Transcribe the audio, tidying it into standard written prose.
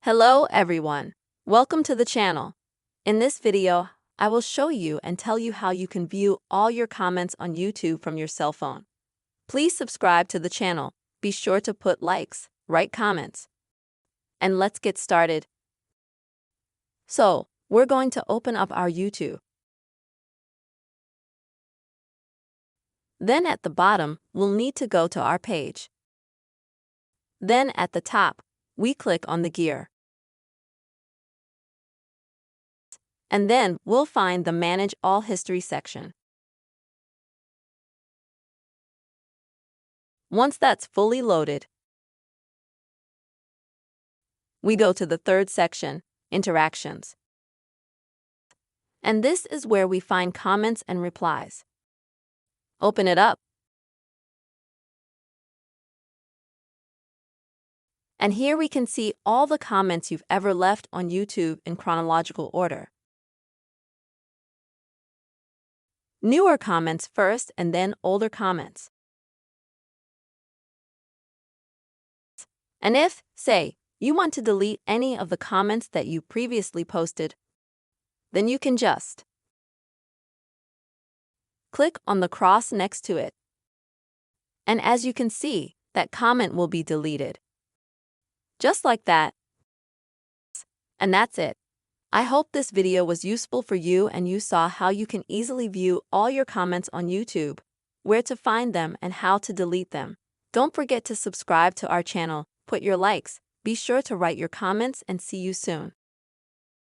Hello everyone, welcome to the channel. In this video, I will show you and tell you how you can view all your comments on YouTube from your cell phone. Please subscribe to the channel, be sure to put likes, write comments. And let's get started. So, we're going to open up our YouTube. Then at the bottom, we'll need to go to our page. Then at the top, we click on the gear. And then we'll find the Manage All History section. Once that's fully loaded, we go to the third section, Interactions. And this is where we find comments and replies. Open it up. And here we can see all the comments you've ever left on YouTube in chronological order. Newer comments first and then older comments. And if, say, you want to delete any of the comments that you previously posted, then you can just click on the cross next to it. And as you can see, that comment will be deleted. Just like that. And that's it. I hope this video was useful for you and you saw how you can easily view all your comments on YouTube, where to find them and how to delete them. Don't forget to subscribe to our channel, put your likes, be sure to write your comments and see you soon.